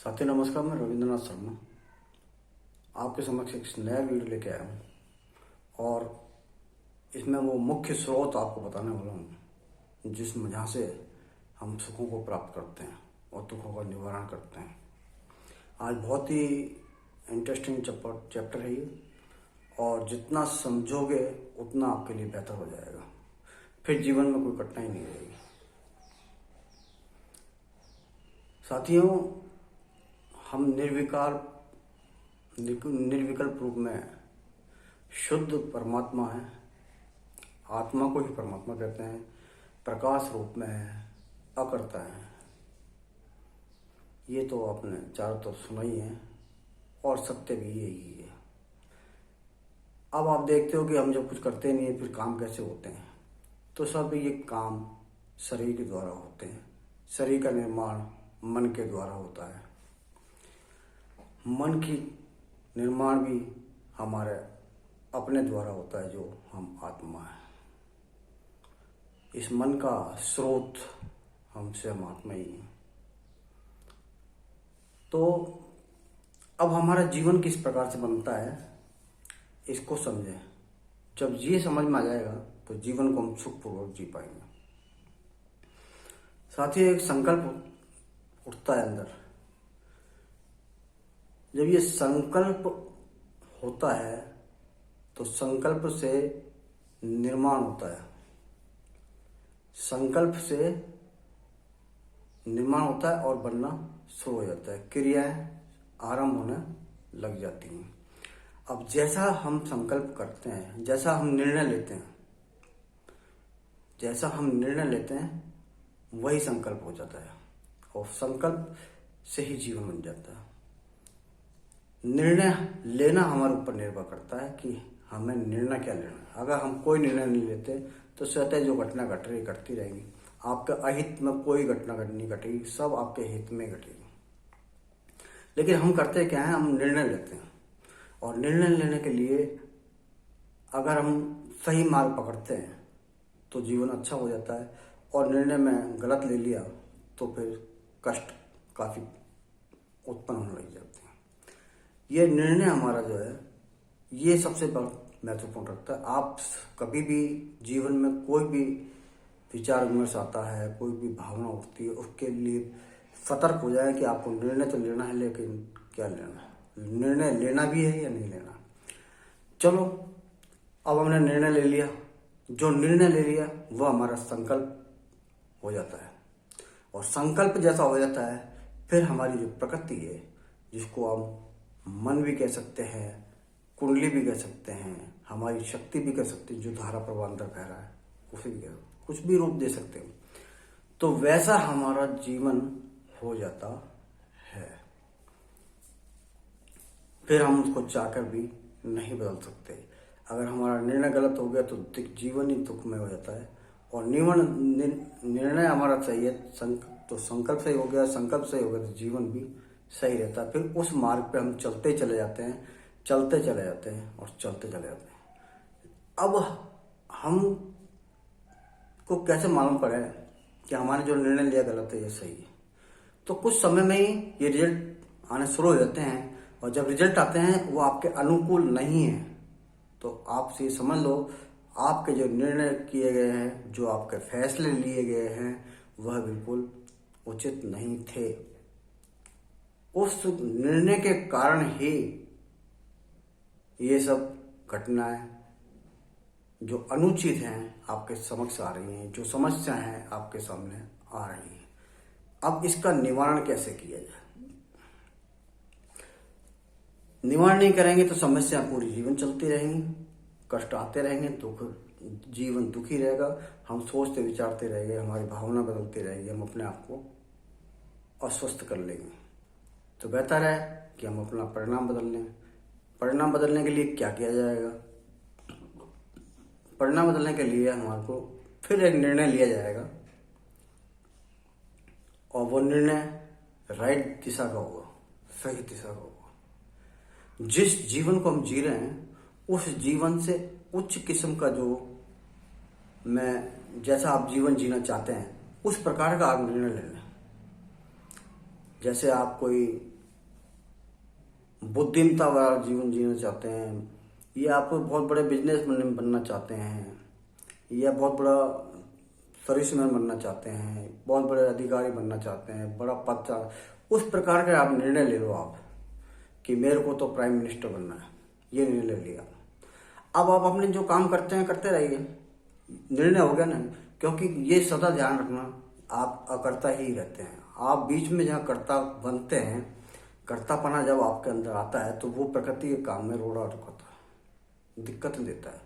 साथी नमस्कार, मैं रविंद्रनाथ शर्मा आपके समक्ष एक नया वीडियो लेके आया हूँ और इसमें वो मुख्य स्रोत आपको बताने वाला हूँ जिसमें जहाँ से हम सुखों को प्राप्त करते हैं और दुखों का निवारण करते हैं। आज बहुत ही इंटरेस्टिंग चैप्टर है ये और जितना समझोगे उतना आपके लिए बेहतर हो जाएगा। फिर जीवन में कोई कठिनाई नहीं रहेगी। साथियों, हम निर्विकल्प रूप में शुद्ध परमात्मा है। आत्मा को ही परमात्मा कहते हैं। प्रकाश रूप में है, अकर्ता है। ये तो आपने चारों तरफ सुना ही है और सत्य भी यही है। अब आप देखते हो कि हम जब कुछ करते नहीं है फिर काम कैसे होते हैं। तो सब ये काम शरीर के द्वारा होते हैं। शरीर का निर्माण मन के द्वारा होता है। मन की निर्माण भी हमारे अपने द्वारा होता है, जो हम आत्मा है। इस मन का स्रोत हमसे हम आत्मा ही हैं। तो अब हमारा जीवन किस प्रकार से बनता है इसको समझें। जब ये समझ में आ जाएगा तो जीवन को हम सुखपूर्वक जी पाएंगे। साथ ही एक संकल्प उठता है अंदर। जब ये संकल्प होता है तो संकल्प से निर्माण होता है। संकल्प से निर्माण होता है और बनना शुरू हो जाता है। क्रियाएं आरंभ होने लग जाती हैं। अब जैसा हम संकल्प करते हैं, जैसा हम निर्णय लेते हैं वही संकल्प हो जाता है और संकल्प से ही जीवन बन जाता है। निर्णय लेना हमारे ऊपर निर्भर करता है कि हमें निर्णय क्या लेना है। अगर हम कोई निर्णय नहीं लेते तो स्वतः जो घटना घट रही घटती रहेगी। आपके अहित में कोई घटना नहीं घटेगी, सब आपके हित में घटेगी। लेकिन हम करते क्या है, हम निर्णय लेते हैं और निर्णय लेने के लिए अगर हम सही मार्ग पकड़ते हैं तो जीवन अच्छा हो जाता है और निर्णय में गलत ले लिया तो फिर कष्ट काफ़ी उत्पन्न होने लग जाते हैं। ये निर्णय हमारा जो है ये सबसे महत्वपूर्ण रखता है। आप कभी भी जीवन में कोई भी विचार विमर्श आता है, कोई भी भावना उठती है, उसके लिए सतर्क हो जाए कि आपको निर्णय तो लेना है, लेकिन क्या लेना है, निर्णय लेना भी है या नहीं लेना। चलो, अब हमने निर्णय ले लिया। जो निर्णय ले लिया वह हमारा संकल्प हो जाता है और संकल्प जैसा हो जाता है फिर हमारी जो प्रकृति है, जिसको हम मन भी कह सकते हैं, कुंडली भी कह सकते हैं, हमारी शक्ति भी कह सकते हैं, जो धारा प्रवाह अंदर बह रहा है उसे भी कुछ भी रूप दे सकते हैं। तो वैसा हमारा जीवन हो जाता है। फिर हम उसको चाहकर भी नहीं बदल सकते। अगर हमारा निर्णय गलत हो गया तो जीवन ही दुखमय हो जाता है। और निर्णय हमारा सही है तो संकल्प सही हो गया, संकल्प सही हो गया तो जीवन भी सही रहता है। फिर उस मार्ग पे हम चलते चले जाते हैं और चलते चले जाते हैं। अब हम को कैसे मालूम पड़े कि हमारे जो निर्णय लिया गलत है या सही है। तो कुछ समय में ही ये रिजल्ट आने शुरू हो जाते हैं और जब रिजल्ट आते हैं वो आपके अनुकूल नहीं है तो आप ये समझ लो आपके जो निर्णय किए गए हैं, जो आपके फैसले लिए गए हैं, वह बिल्कुल उचित नहीं थे। उस निर्णय के कारण ही ये सब घटनाएं जो अनुचित हैं आपके समक्ष आ रही हैं, जो समस्या हैं आपके सामने आ रही हैं। अब इसका निवारण कैसे किया जाए? निवारण नहीं करेंगे तो समस्या पूरी जीवन चलती रहेंगी, कष्ट आते रहेंगे, जीवन दुखी रहेगा। हम सोचते विचारते रहेंगे, हमारी भावना बदलती रहेगी, हम अपने आप को अस्वस्थ कर लेंगे। तो बेहतर है कि हम अपना परिणाम बदल लें। परिणाम बदलने के लिए क्या किया जाएगा? परिणाम बदलने के लिए हमारे को फिर एक निर्णय लिया जाएगा और वो निर्णय राइट दिशा का होगा, सही दिशा का होगा। जिस जीवन को हम जी रहे हैं उस जीवन से उच्च किस्म का जैसा आप जीवन जीना चाहते हैं उस प्रकार का आप निर्णय ले लें। जैसे आप कोई बुद्धिमता वाला जीवन जीना चाहते हैं, या आप बहुत बड़े बिजनेस बनना चाहते हैं, या बहुत बड़ा सर्विसमैन बनना चाहते हैं, बहुत बड़े अधिकारी बनना चाहते हैं, बड़ा पद उस प्रकार के आप निर्णय ले लो आप कि मेरे को तो प्राइम मिनिस्टर बनना है, ये निर्णय लिया। अब आप अपने जो काम करते हैं करते रहिए, निर्णय हो गया ना। क्योंकि ये सदा ध्यान रखना, आप अकर्ता ही रहते हैं। आप बीच में जहाँ कर्ता बनते हैं, कर्तापना जब आपके अंदर आता है तो वो प्रकृति के काम में रोड़ा रुकाता है, दिक्कत देता है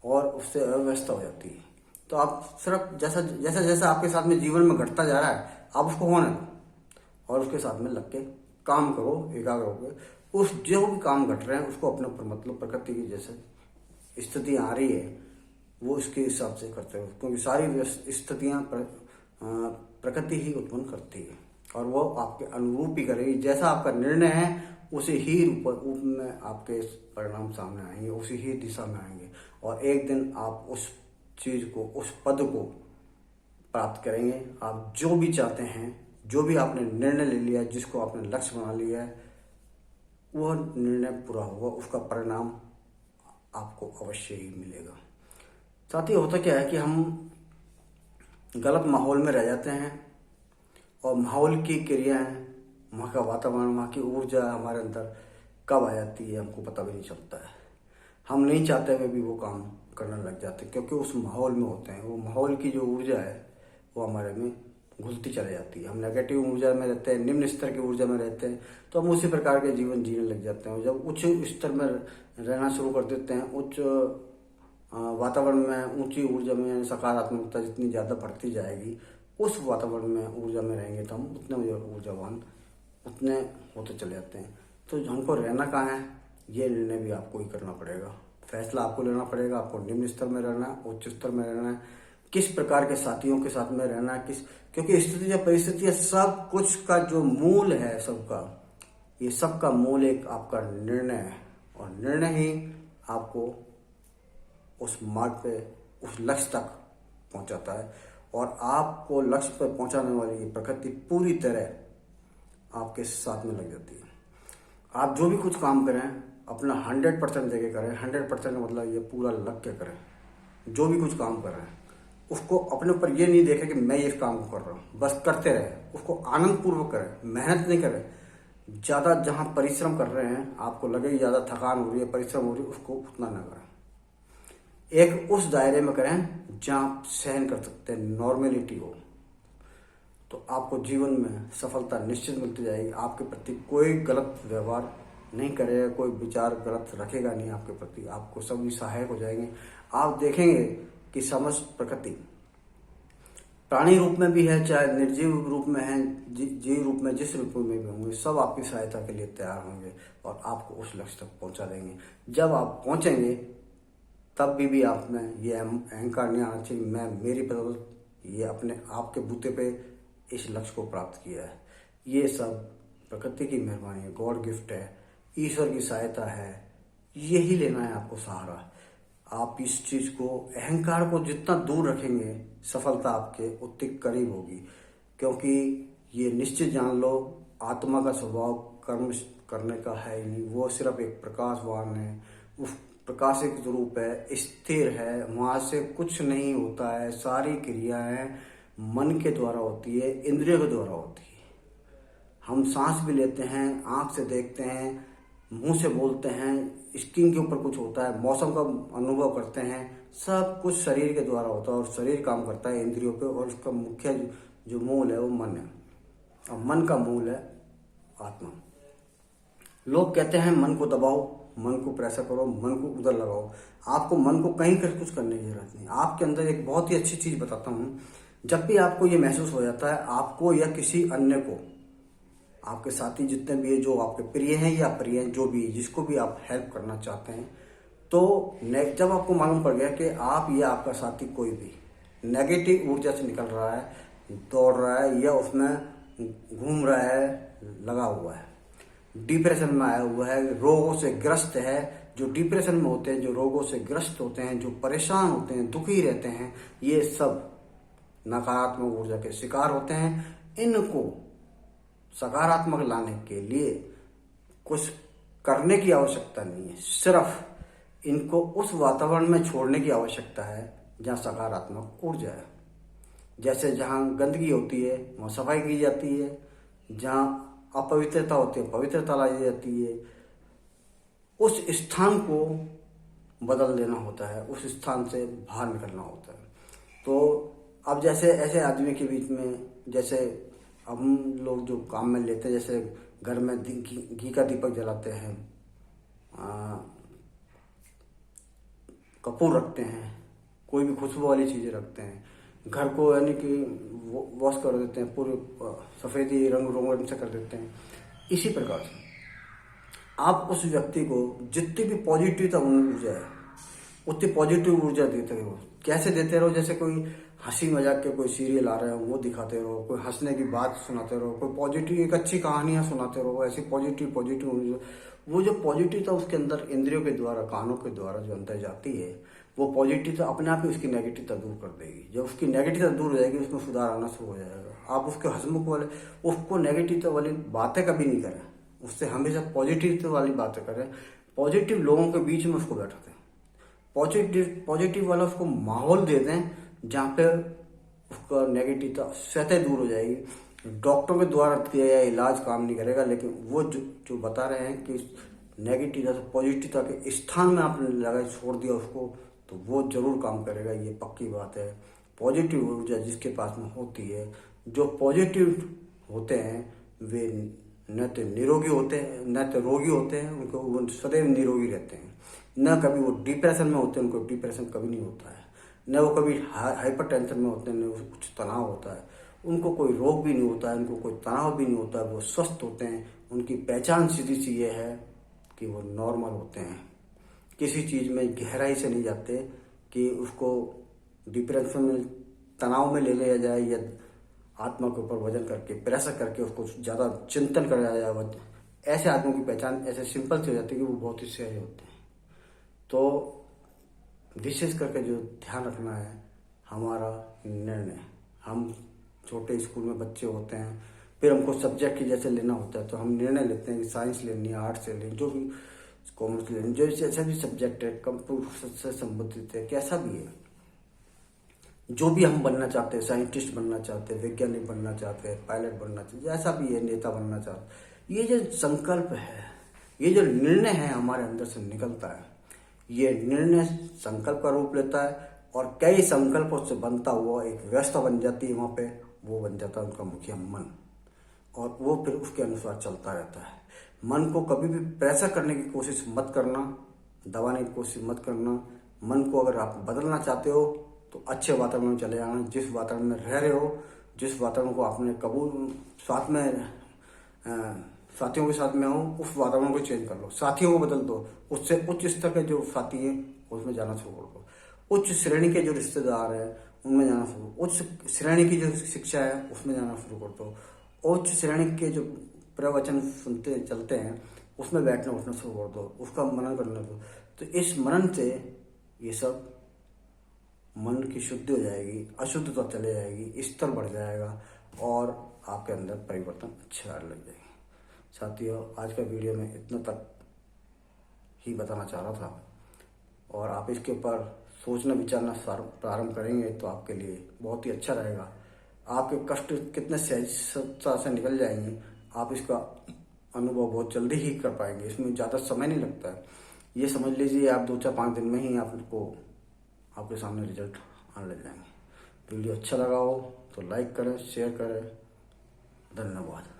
और उससे अव्यवस्था हो जाती है। तो आप सिर्फ जैसा जैसा जैसा आपके साथ में जीवन में घटता जा रहा है, आप उसको होने दो और उसके साथ में लग के काम करो, एकाग्र होकर। उस जो भी काम घट रहे हैं उसको अपने ऊपर, मतलब प्रकृति की जैसे स्थिति आ रही है वो इसके हिसाब से करते हो, क्योंकि सारी स्थितियाँ प्रकृति ही उत्पन्न करती है और वो आपके अनुरूप ही करेगी। जैसा आपका निर्णय है उसी ही रूप में आपके परिणाम सामने आएंगे, उसी ही दिशा में आएंगे और एक दिन आप उस चीज को, उस पद को प्राप्त करेंगे। आप जो भी चाहते हैं, जो भी आपने निर्णय ले लिया है, जिसको आपने लक्ष्य बना लिया है, वह निर्णय पूरा होगा, उसका परिणाम आपको अवश्य ही मिलेगा। साथ ही होता क्या है कि हम गलत माहौल में रह जाते हैं और माहौल की क्रियाएं, वहाँ का वातावरण, वहाँ की ऊर्जा हमारे अंदर कब आ जाती है हमको पता भी नहीं चलता है। हम नहीं चाहते हुए भी वो काम करने लग जाते हैं क्योंकि उस माहौल में होते हैं। वो माहौल की जो ऊर्जा है वो हमारे में घुलती चली जाती है। हम नेगेटिव ऊर्जा में रहते हैं, निम्न स्तर की ऊर्जा में रहते हैं, तो हम उसी प्रकार के जीवन जीने लग जाते हैं। जब उच्च स्तर में रहना शुरू कर देते हैं, उच्च वातावरण में, ऊंची ऊर्जा में, सकारात्मकता जितनी ज़्यादा बढ़ती जाएगी, उस वातावरण में, ऊर्जा में रहेंगे तो हम उतने ऊर्जावान, उतने होते चले जाते हैं। तो हमको रहना कहाँ है, ये निर्णय भी आपको ही करना पड़ेगा। फैसला आपको लेना पड़ेगा। आपको निम्न स्तर में रहना है, उच्च स्तर में रहना है, किस प्रकार के साथियों के साथ में रहना है, क्योंकि स्थिति या परिस्थितियां सब कुछ का जो मूल है, सबका, ये सबका मूल एक आपका निर्णय है और निर्णय ही आपको उस मार्ग पे, उस लक्ष्य तक पहुंचाता है। और आपको लक्ष्य पर पहुंचाने वाली ये प्रकृति पूरी तरह आपके साथ में लग जाती है। आप जो भी कुछ काम करें अपना 100% देके करें। 100% का मतलब ये पूरा लग के करें। जो भी कुछ काम कर रहे हैं उसको अपने ऊपर ये नहीं देखें कि मैं ये काम को कर रहा हूँ, बस करते रहे। उसको आनंद पूर्वक करें, मेहनत नहीं करें। ज़्यादा जहाँ परिश्रम कर रहे हैं, आपको लगे ज़्यादा थकान हो रही है, परिश्रम हो रही है, उसको उतना ना करें। एक उस दायरे में करें जहाँ आप सहन कर सकते हैं, नॉर्मेलिटी हो, तो आपको जीवन में सफलता निश्चित मिलती जाएगी। आपके प्रति कोई गलत व्यवहार नहीं करेगा, कोई विचार गलत रखेगा नहीं आपके प्रति, आपको सभी सहायक हो जाएंगे। आप देखेंगे कि समस्त प्रकृति प्राणी रूप में भी है, चाहे निर्जीव रूप में है, जीव रूप में, जिस रूप में भी होंगे, सब आपकी सहायता के लिए तैयार होंगे और आपको उस लक्ष्य तक पहुंचा देंगे। जब आप पहुंचेंगे तब भी आप में ये अहंकार नहीं आना चाहिए, मैं मेरी बदौलत ये अपने आप के बूते पे इस लक्ष्य को प्राप्त किया है। ये सब प्रकृति की मेहरबानी है, गॉड गिफ्ट है, ईश्वर की सहायता है। यही लेना है आपको सहारा। आप इस चीज को, अहंकार को जितना दूर रखेंगे, सफलता आपके उतनी करीब होगी। क्योंकि ये निश्चित जान लो, आत्मा का स्वभाव कर्म करने का है ही नहीं। वो सिर्फ एक प्रकाशवान है, वो प्रकाशिक रूप है, स्थिर है, वहां से कुछ नहीं होता है। सारी क्रियाएं मन के द्वारा होती है, इंद्रियों के द्वारा होती है। हम सांस भी लेते हैं, आंख से देखते हैं, मुंह से बोलते हैं, स्किन के ऊपर कुछ होता है, मौसम का अनुभव करते हैं, सब कुछ शरीर के द्वारा होता है और शरीर काम करता है इंद्रियों पे। और उसका मुख्य जो मूल है वो मन है और मन का मूल है आत्मा। लोग कहते हैं मन को दबाओ, मन को प्रेशर करो, मन को उधर लगाओ। आपको मन को कहीं कर कुछ करने की जरूरत नहीं। आपके अंदर एक बहुत ही अच्छी चीज बताता हूँ। जब भी आपको ये महसूस हो जाता है, आपको या किसी अन्य को, आपके साथी जितने भी है, जो आपके प्रिय हैं या अप्रिय हैं, जो भी, जिसको भी आप हेल्प करना चाहते हैं, तो जब आपको मालूम पड़ गया कि आप या आपका साथी कोई भी नेगेटिव ऊर्जा से निकल रहा है, दौड़ रहा है या उसमें घूम रहा है, लगा हुआ है, डिप्रेशन में आया हुआ है, रोगों से ग्रस्त है, जो डिप्रेशन में होते हैं, जो रोगों से ग्रस्त होते हैं, जो परेशान होते हैं, दुखी रहते हैं, ये सब नकारात्मक ऊर्जा के शिकार होते हैं। इनको सकारात्मक लाने के लिए कुछ करने की आवश्यकता नहीं है, सिर्फ इनको उस वातावरण में छोड़ने की आवश्यकता है जहाँ सकारात्मक ऊर्जा है। जैसे जहाँ गंदगी होती है वहाँ सफाई की जाती है, जहाँ अपवित्रता होती है पवित्रता लाई जाती है। उस स्थान को बदल देना होता है, उस स्थान से बाहर निकलना होता है। तो अब जैसे ऐसे आदमी के बीच में, जैसे हम लोग जो काम में लेते हैं, जैसे घर में घी का दीपक जलाते हैं, कपूर रखते हैं, कोई भी खुशबू वाली चीज़ें रखते हैं, घर को यानी कि वॉश कर देते हैं, पूरे सफ़ेदी रंग रोगन से कर देते हैं। इसी प्रकार से आप उस व्यक्ति को जितनी भी पॉजिटिव ऊर्जा है उतनी पॉजिटिव ऊर्जा देते रहो। कैसे देते रहो? जैसे कोई हंसी मजाक के कोई सीरियल आ रहे हो वो दिखाते रहो, कोई हंसने की बात सुनाते रहो, कोई पॉजिटिव एक अच्छी कहानियां सुनाते रहो, ऐसी पॉजिटिव ऊर्जा। वो जो पॉजिटिवता उसके अंदर इंद्रियों के द्वारा, कानों के द्वारा जो अंदर जाती है, वो पॉजिटिवता अपने आप ही उसकी नेगेटिवता दूर कर देगी। जब उसकी नेगेटिवता दूर हो जाएगी उसमें सुधार आना शुरू हो जाएगा। आप उसके हंसमुख वाले, उसको नेगेटिवता वाली बातें कभी नहीं करें, उससे हमेशा पॉजिटिव वाली बातें करें। पॉजिटिव लोगों के बीच में उसको बैठा दें, पॉजिटिव वाला उसको माहौल दे दें जहाँ पे उसका नेगेटिवता स्वतः दूर हो जाएगी। डॉक्टरों के द्वारा किया गया इलाज काम नहीं करेगा, लेकिन वो जो बता रहे हैं कि नेगेटिवता से पॉजिटिवता के स्थान में आपने लगाई छोड़ दिया उसको, तो वो जरूर काम करेगा, ये पक्की बात है। पॉजिटिव ऊर्जा जिसके पास में होती है, जो पॉजिटिव होते हैं वे न तो निरोगी होते हैं, न तो रोगी होते हैं, उनको वो सदैव निरोगी रहते हैं। न कभी वो डिप्रेशन में होते हैं, उनको डिप्रेशन कभी नहीं होता है, न वो कभी हाइपर टेंशन में होते हैं, न कुछ तनाव होता है, उनको कोई रोग भी नहीं होता है, उनको कोई तनाव भी नहीं होता है, वो स्वस्थ होते हैं। उनकी पहचान सीधी सी ये है कि वो नॉर्मल होते हैं, किसी चीज़ में गहराई से नहीं जाते कि उसको डिप्रेशन में, तनाव में ले लिया जाए या आत्मा के ऊपर वजन करके प्रेशर करके उसको ज़्यादा चिंतन कराया जाए। ऐसे आदमियों की पहचान ऐसे सिंपल से हो जाती है कि वो बहुत ही सही होते हैं। तो विशेष करके जो ध्यान रखना है हमारा निर्णय, हम छोटे स्कूल में बच्चे होते हैं, फिर हमको सब्जेक्ट की जैसे लेना होता है तो हम निर्णय लेते हैं कि साइंस लेनी है, आर्ट्स लेनी, जो भी कॉमर्स लेनी, जो जैसा भी सब्जेक्ट है, कंप्यूटर से संबंधित है, कैसा भी है, जो भी हम बनना चाहते हैं, साइंटिस्ट बनना चाहते हैं, वैज्ञानिक बनना चाहते हैं, पायलट बनना चाहते हैं, जैसा भी है, नेता बनना चाहते हैं, ये जो संकल्प है, ये जो निर्णय है हमारे अंदर से निकलता है, ये निर्णय संकल्प का रूप लेता है और कई संकल्पों से बनता हुआ एक व्यवस्था बन जाती है। वहाँ पे वो बन जाता है उनका मुखिया मन, और वो फिर उसके अनुसार चलता रहता है। मन को कभी भी प्रेशर करने की कोशिश मत करना, दबाने की कोशिश मत करना। मन को अगर आप बदलना चाहते हो तो अच्छे वातावरण में चले जाना। जिस वातावरण में रह रहे हो, जिस वातावरण को आपने कबूल, साथ में साथियों के साथ में हो, उस वातावरण को चेंज कर लो, साथियों को बदल दो। उससे उच्च स्तर के जो साथी हैं उसमें जाना शुरू कर दो, उच्च श्रेणी के जो रिश्तेदार हैं उनमें जाना शुरू, उच्च श्रेणी की जो शिक्षा है उसमें जाना शुरू कर दो, उच्च श्रेणी के जो प्रवचन सुनते चलते हैं उसमें बैठना उठना शुरू कर दो, उसका मनन करने दो। तो इस मनन से ये सब मन की शुद्धि हो जाएगी, अशुद्धता चले जाएगी, स्तर बढ़ जाएगा और आपके अंदर परिवर्तन अच्छे आने लग जाएंगे। साथियों, आज का वीडियो में इतना तक ही बताना चाह रहा था, और आप इसके ऊपर सोचना विचारना प्रारंभ करेंगे तो आपके लिए बहुत ही अच्छा रहेगा। आपके कष्ट कितने सहजता से निकल जाएंगे, आप इसका अनुभव बहुत जल्दी ही कर पाएंगे। इसमें ज़्यादा समय नहीं लगता है। ये समझ लीजिए आप 2-4-5 दिन में ही आपको आपके सामने रिजल्ट आने लग जाएंगे। वीडियो अच्छा लगा हो तो लाइक करें, शेयर करें। धन्यवाद।